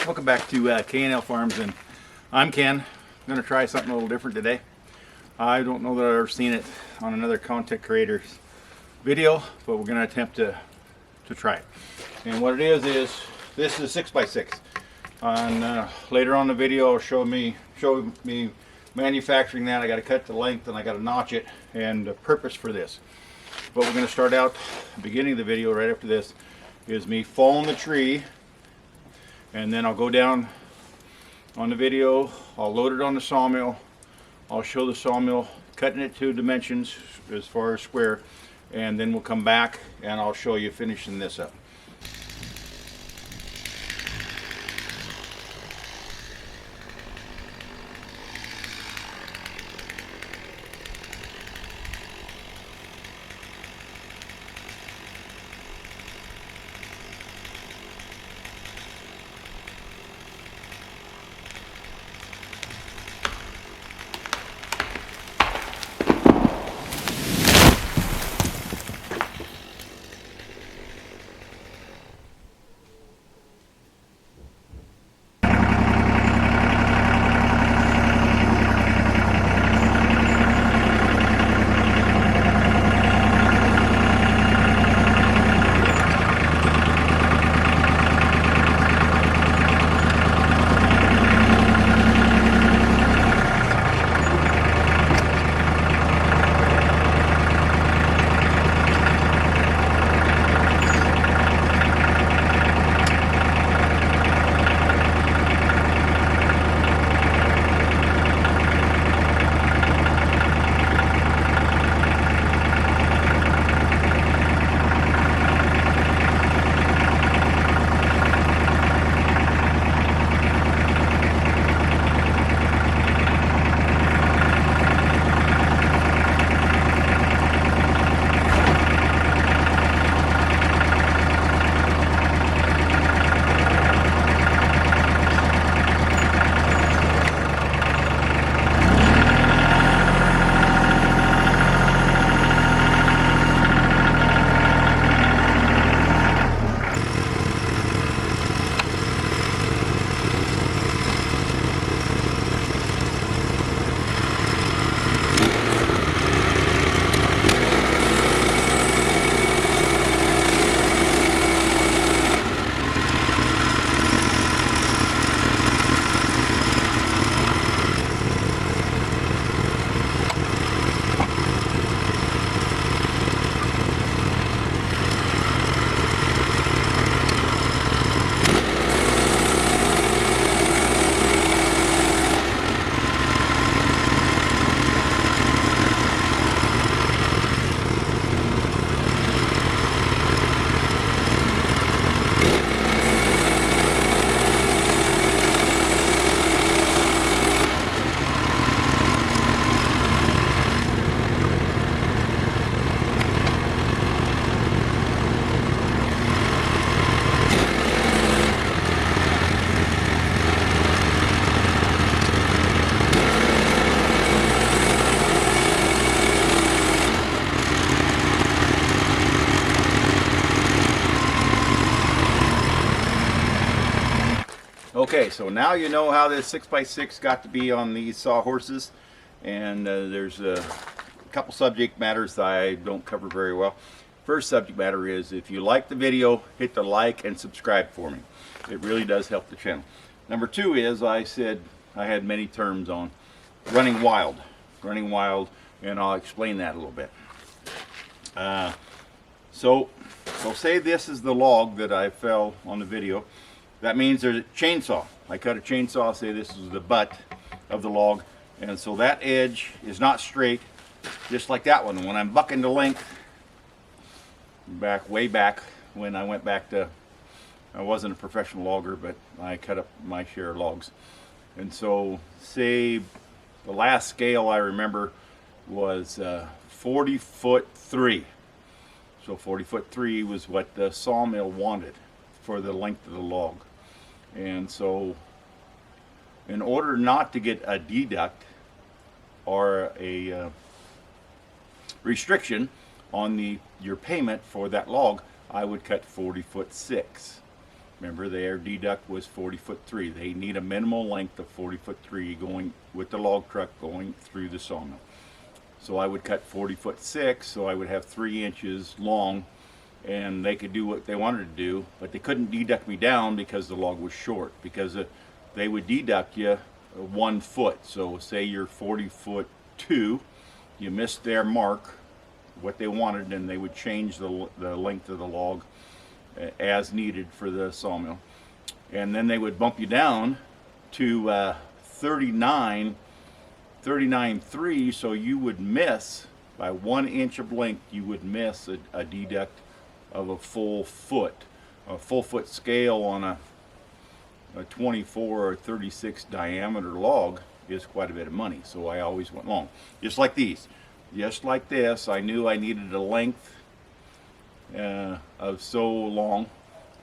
Welcome back to K&L Farms, and I'm Ken. I'm going to try something a little different today. I don't know that I've ever seen it on another content creator's video, but we're going to attempt to try it. And what it is this is 6x6. And later on in the video, I'll show me manufacturing that. I got to cut the length and I got to notch it, and the purpose for this. But we're going to start out the beginning of the video right after this is me falling the tree, and then I'll go down on the video, I'll load it on the sawmill, I'll show the sawmill cutting it to dimensions as far as square, and then we'll come back and I'll show you finishing this up. Okay, so now you know how this 6x6 got to be on these sawhorses, and there's a couple subject matters that I don't cover very well. First subject matter is, if you like the video, hit the like and subscribe for me. It really does help the channel. Number two is, I said I had many terms on running wild, and I'll explain that a little bit. So say this is the log that I fell on the video. That means there's a chainsaw. I cut a chainsaw, say this is the butt of the log, and so that edge is not straight, just like that one. When I'm bucking the length, way back when I went back to, I wasn't a professional logger, but I cut up my share of logs. And so say the last scale I remember was 40'3". So 40'3" was what the sawmill wanted for the length of the log. And so in order not to get a deduct or a restriction on your payment for that log, I would cut 40'6". Remember, their deduct was 40'3". They need a minimal length of 40'3" going with the log truck going through the sawmill. So I would cut 40'6", so I would have 3 inches long, and they could do what they wanted to do, but they couldn't deduct me down because the log was short, because they would deduct you 1 foot. So say you're 40'2", you missed their mark, what they wanted, and they would change the length of the log as needed for the sawmill, and then they would bump you down to 39'3", so you would miss by 1 inch of length. You would miss a deduct of a full foot. A full foot scale on a 24 or 36 diameter log is quite a bit of money, so I always went long. Just like these, just like this, I knew I needed a length of so long.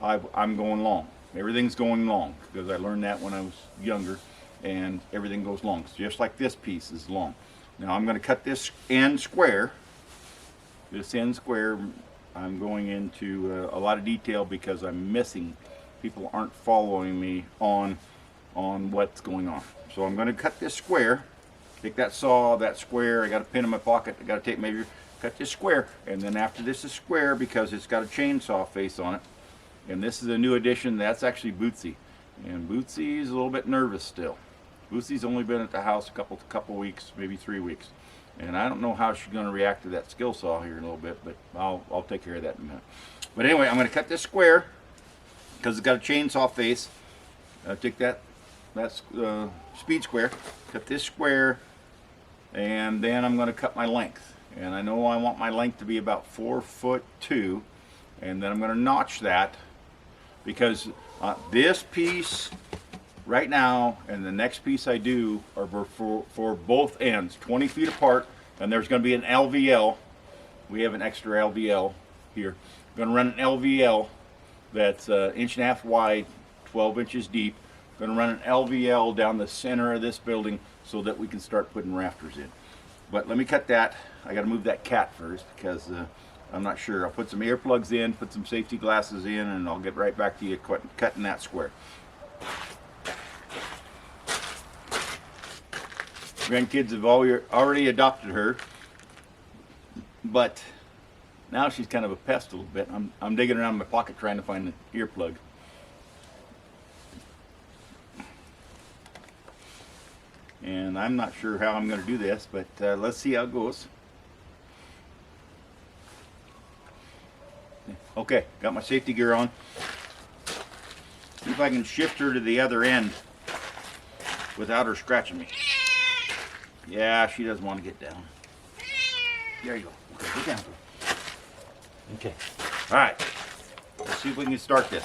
I'm going long. Everything's going long because I learned that when I was younger, and everything goes long. So just like this piece is long. Now I'm going to cut this end square. This end square, I'm going into a lot of detail because I'm missing. People aren't following me on what's going on. So I'm going to cut this square. Take that saw, that square. I got a pin in my pocket. I got a tape measure. Cut this square, and then after this is square because it's got a chainsaw face on it. And this is a new addition. That's actually Bootsy, and Bootsy's a little bit nervous still. Bootsy's only been at the house a couple weeks, maybe 3 weeks, and I don't know how she's going to react to that skill saw here in a little bit, but I'll take care of that in a minute. But anyway, I'm going to cut this square because it's got a chainsaw face. Take that speed square, cut this square, and then I'm going to cut my length. And I know I want my length to be about 4'2", and then I'm going to notch that because this piece right now and the next piece I do are for both ends, 20 feet apart, and there's going to be an LVL. We have an extra LVL here. I'm going to run an LVL that's 1.5 inches wide, 12 inches deep. I'm going to run an LVL down the center of this building so that we can start putting rafters in. But let me cut that. I got to move that cat first because I'm not sure. I'll put some earplugs in, put some safety glasses in, and I'll get right back to you cutting that square. Grandkids have already adopted her, but now she's kind of a pest a little bit. I'm digging around in my pocket trying to find the earplug. And I'm not sure how I'm going to do this, but let's see how it goes. Okay, got my safety gear on. See if I can shift her to the other end without her scratching me. Yeah, she doesn't want to get down. There you go. Okay, get down. Okay. All right. Let's see if we can start this.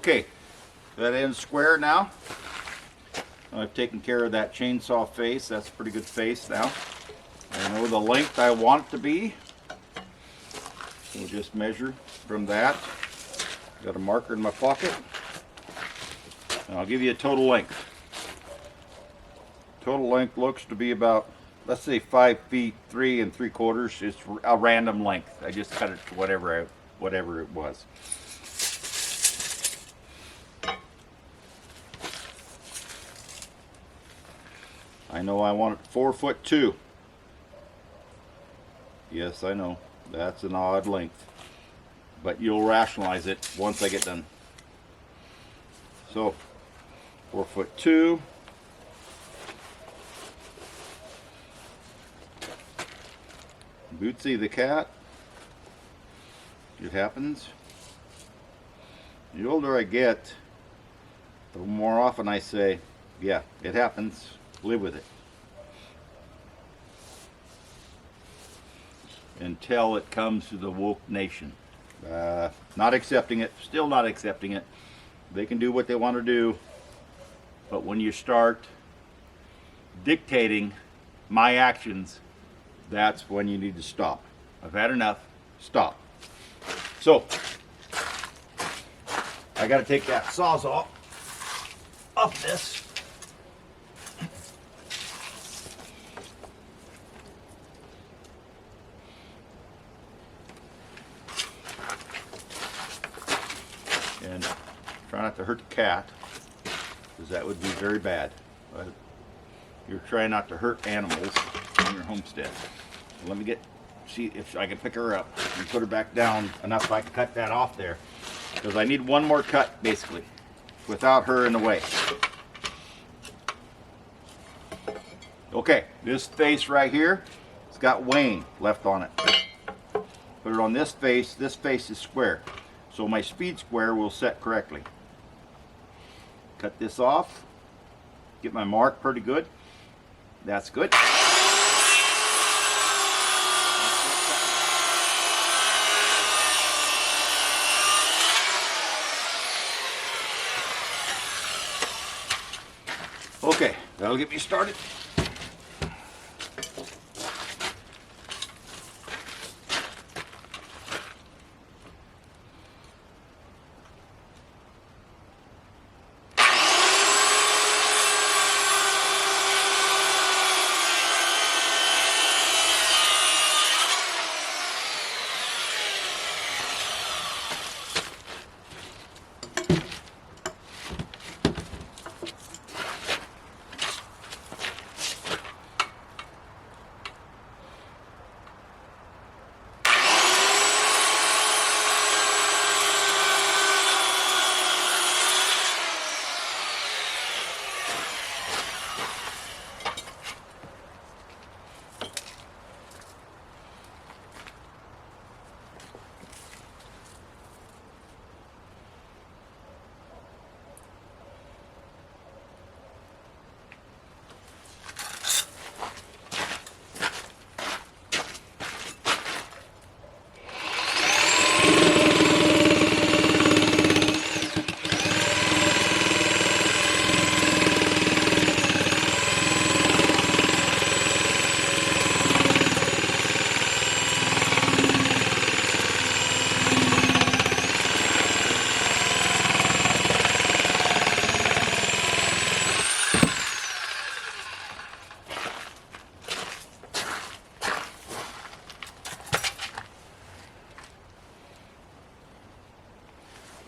Okay, that end's square now. I've taken care of that chainsaw face. That's a pretty good face now. I know the length I want it to be. We'll just measure from that. Got a marker in my pocket. And I'll give you a total length. Total length looks to be about, let's say 5 feet 3 3/4. It's a random length. I just cut it to whatever it was. I know I want it 4'2". Yes, I know that's an odd length, but you'll rationalize it once I get done. So 4'2". Bootsy the cat. It happens. The older I get, the more often I say, yeah, it happens. Live with it. Until it comes to the woke nation. Not accepting it, still not accepting it. They can do what they want to do, but when you start dictating my actions, that's when you need to stop. I've had enough. Stop. So, I got to take that sawzall off this. And try not to hurt the cat, because that would be very bad. But you're trying not to hurt animals on your homestead. So let me see if I can pick her up and put her back down enough so I can cut that off there, because I need one more cut basically without her in the way. Okay, this face right here, it's got wane left on it. Put it on this face is square, so my speed square will set correctly. Cut this off, get my mark pretty good. That's good. Okay, that'll get me started.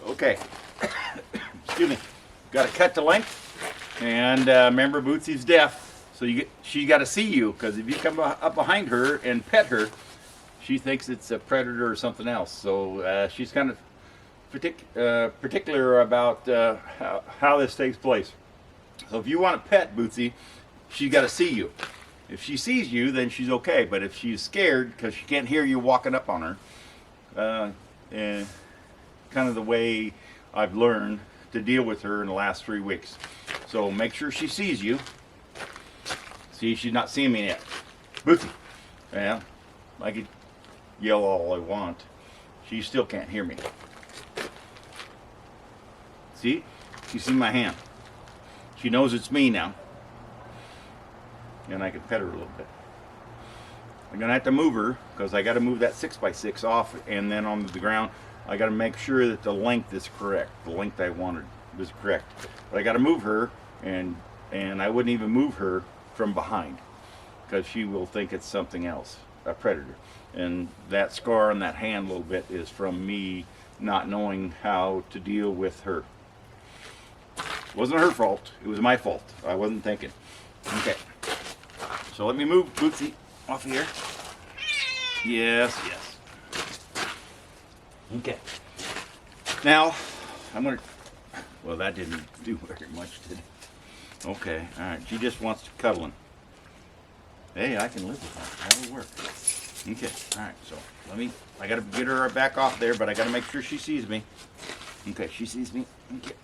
Okay, excuse me. Got to cut the length, and remember, Bootsy's deaf, so she got to see you, because if you come up behind her and pet her, she thinks it's a predator or something else. So she's kind of particular about how this takes place. So if you want to pet Bootsy, she's got to see you. If she sees you, then she's okay. But if she's scared because she can't hear you walking up on her, and kind of the way I've learned to deal with her in the last 3 weeks. So make sure she sees you. See, she's not seeing me yet. Bootsy. Yeah, I could yell all I want. She still can't hear me. See? She's in my hand. She knows it's me now. And I can pet her a little bit. I'm gonna have to move her because I got to move that 6x6 off, and then onto the ground I got to make sure that the length is correct. The length I wanted was correct. But I got to move her, and I wouldn't even move her from behind because she will think it's something else, a predator. And that scar on that hand a little bit is from me not knowing how to deal with her. It wasn't her fault. It was my fault. I wasn't thinking. Okay. So let me move Bootsy off here. Yes, yes. Okay. Now, I'm going to... Well, that didn't do very much, did it? Okay, all right. She just wants to cuddling. Hey, I can live with that. That'll work. Okay, all right. So I got to get her back off there, but I got to make sure she sees me. Okay, she sees me. Okay.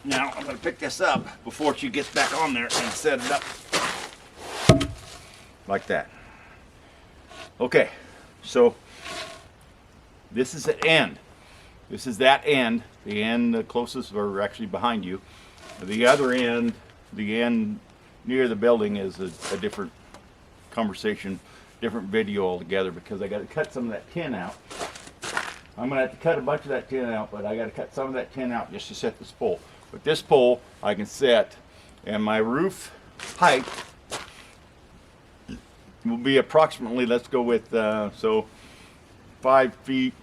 Now, I'm going to pick this up before she gets back on there and set it up. Like that. Okay, so this is the end. This is that end. The end, the closest, are actually behind you. The other end, the end near the building, is a different conversation, different video altogether, because I got to cut some of that tin out. I'm going to have to cut a bunch of that tin out, but I got to cut some of that tin out just to set this pole. But this pole I can set, and my roof height will be approximately, let's go with, so 5 feet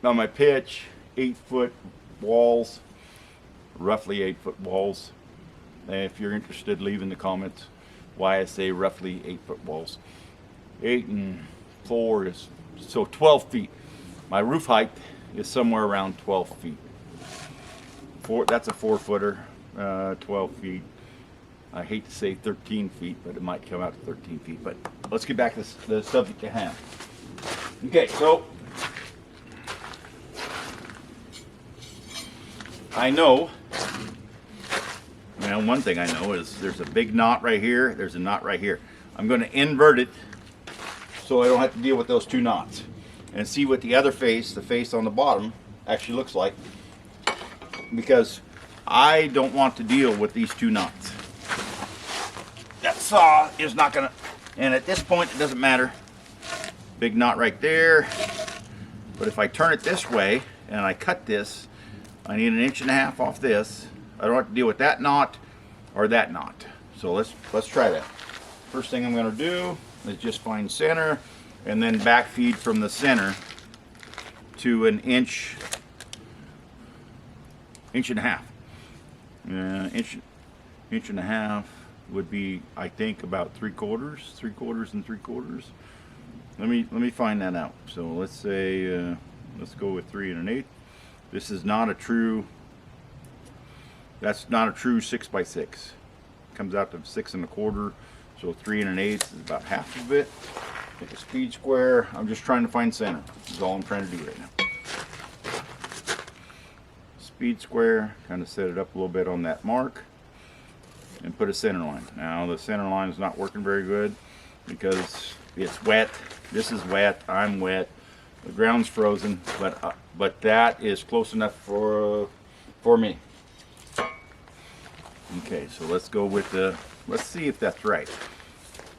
on my pitch, 8-foot walls, roughly 8-foot walls. And if you're interested, leave in the comments why I say roughly 8-foot walls. 8 and 4 is, so 12 feet. My roof height is somewhere around 12 feet. That's a 4-footer, 12 feet. I hate to say 13 feet, but it might come out to 13 feet. But let's get back to the subject at hand. Okay, so I know, well, one thing I know is there's a big knot right here, there's a knot right here. I'm going to invert it so I don't have to deal with those two knots, and see what the other face, the face on the bottom, actually looks like, because I don't want to deal with these two knots. That saw is not gonna, and at this point it doesn't matter. Big knot right there. But if I turn it this way and I cut this, I need 1.5 inches off this. I don't have to deal with that knot or that knot. So let's try that. First thing I'm gonna do is just find center and then back feed from the center to 1 inch, 1.5 inches. Inch and a half would be, I think, about 3/4 and 3/4. Let me find that out. So let's say let's go with 3 1/8. This is not a true. That's not a true 6x6. It comes out to 6 1/4. So 3 1/8 is about half of it. Take a speed square. I'm just trying to find center. That's all I'm trying to do right now. Speed square. Kind of set it up a little bit on that mark. And put a center line. Now the center line is not working very good because it's wet. This is wet. I'm wet. The ground's frozen. But that is close enough for me. Okay, so let's go with the. Let's see if that's right.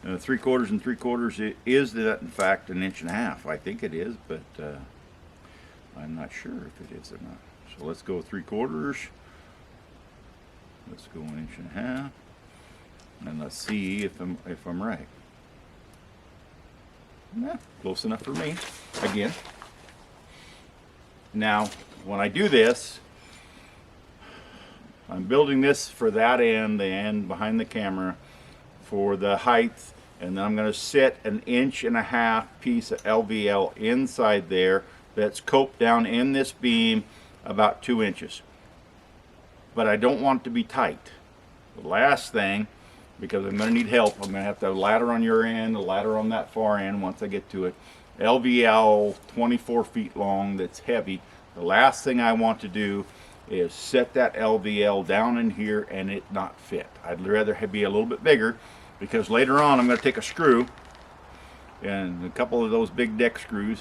3/4 and 3/4 is that in fact 1.5 inches. I think it is, but I'm not sure if it is or not. So let's go 3/4. Let's go 1.5 inches, and let's see if I'm right. Yeah, close enough for me. Again. Now, when I do this, I'm building this for that end, the end behind the camera, for the height, and then I'm going to set 1.5 inch piece of LVL inside there that's coped down in this beam about 2 inches. But I don't want it to be tight. The last thing, because I'm going to need help, I'm going to have to have a ladder on your end, a ladder on that far end once I get to it. LVL 24 feet long that's heavy. The last thing I want to do is set that LVL down in here and it not fit. I'd rather be a little bit bigger, because later on I'm going to take a screw and a couple of those big deck screw,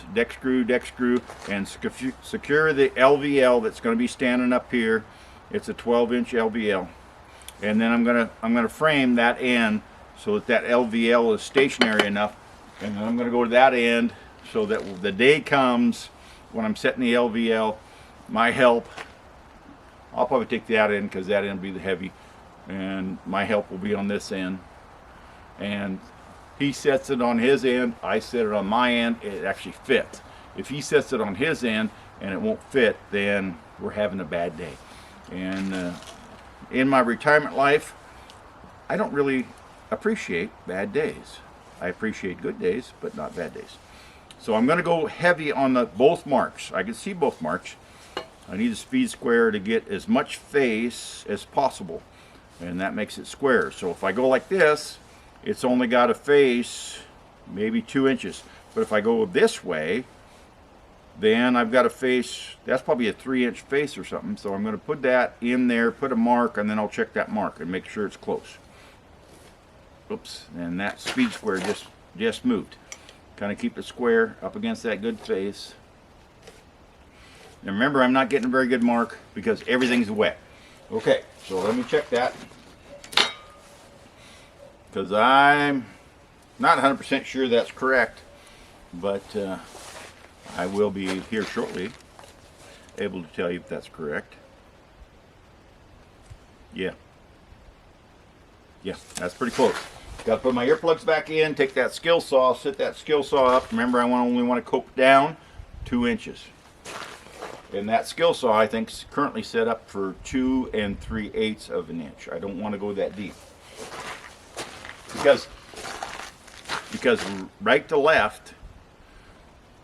and secure the LVL that's going to be standing up here. It's a 12-inch LVL, and then I'm gonna frame that end so that LVL is stationary enough, and then I'm gonna go to that end so that the day comes when I'm setting the LVL, my help, I'll probably take that end because that end will be the heavy, and my help will be on this end, and he sets it on his end, I set it on my end, it actually fits. If he sets it on his end and it won't fit, then we're having a bad day. And in my retirement life, I don't really appreciate bad days. I appreciate good days, but not bad days. So I'm going to go heavy on both marks. I can see both marks. I need a speed square to get as much face as possible, and that makes it square. So if I go like this, it's only got a face maybe 2 inches. But if I go this way, then I've got a face, that's probably a 3-inch face or something. So I'm going to put that in there, put a mark, and then I'll check that mark and make sure it's close. Oops, and that speed square just moved. Kind of keep it square up against that good face. And remember, I'm not getting a very good mark because everything's wet. Okay, so let me check that, because I'm not 100% sure that's correct, but I will be here shortly able to tell you if that's correct. Yeah, that's pretty close. Got to put my earplugs back in, take that skill saw, set that skill saw up. Remember, I only want to cope down 2 inches. And that skill saw, I think, is currently set up for 2 3/8 of an inch. I don't want to go that deep. Because right to left,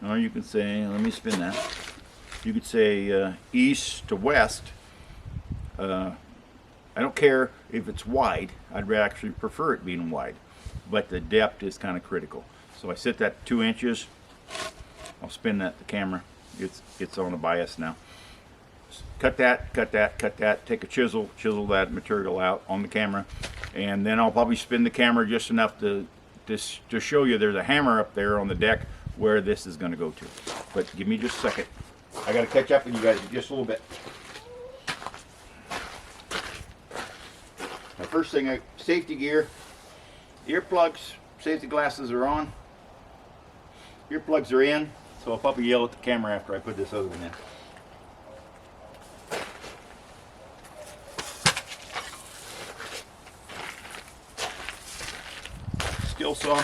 or you can say, let me spin that. You could say east to west. I don't care if it's wide. I'd actually prefer it being wide, but the depth is kind of critical. So I set that 2 inches. I'll spin that the camera. It's on a bias now. Cut that. Take a chisel that material out on the camera, and then I'll probably spin the camera just enough to show you there's a hammer up there on the deck where this is going to go to. But give me just a second. I got to catch up with you guys just a little bit. Now, first thing, safety gear, earplugs, safety glasses are on, earplugs are in. So I'll probably yell at the camera after I put this other one in. Skill saw.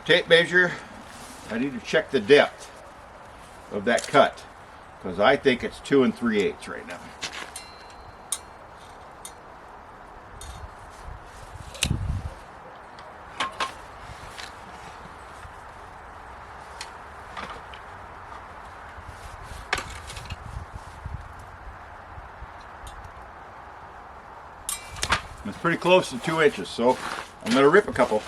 Tape measure. I need to check the depth of that cut, because I think it's 2 3/8 right now. It's pretty close to 2 inches, so I'm going to rip a couple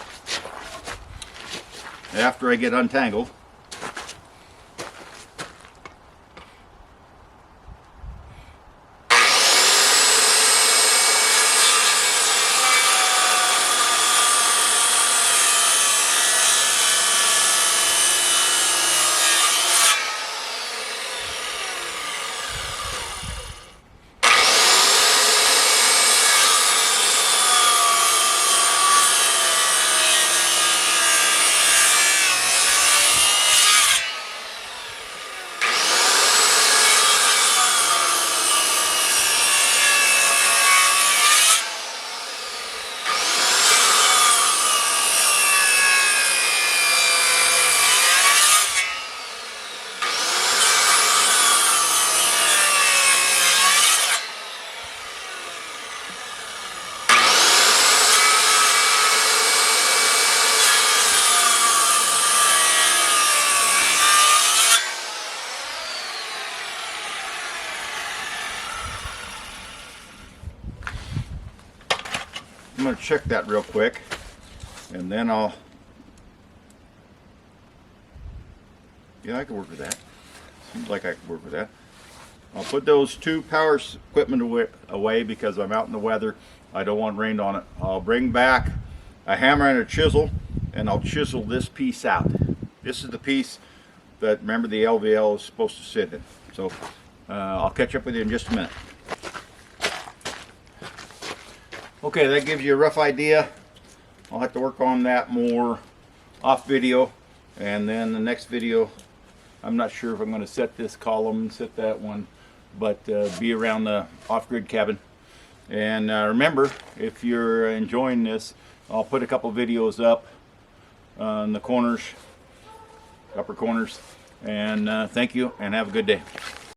after I get untangled. I'm going to check that real quick, and then I'll, yeah, I can work with that. Seems like I can work with that. I'll put those two power equipment away because I'm out in the weather. I don't want rain on it. I'll bring back a hammer and a chisel, and I'll chisel this piece out. This is the piece that, remember, the LVL is supposed to sit in. So I'll catch up with you in just a minute. Okay, that gives you a rough idea. I'll have to work on that more off video, and then the next video, I'm not sure if I'm going to set this column, set that one, but be around the off-grid cabin. And remember, if you're enjoying this, I'll put a couple videos up in the corners, upper corners, and thank you and have a good day.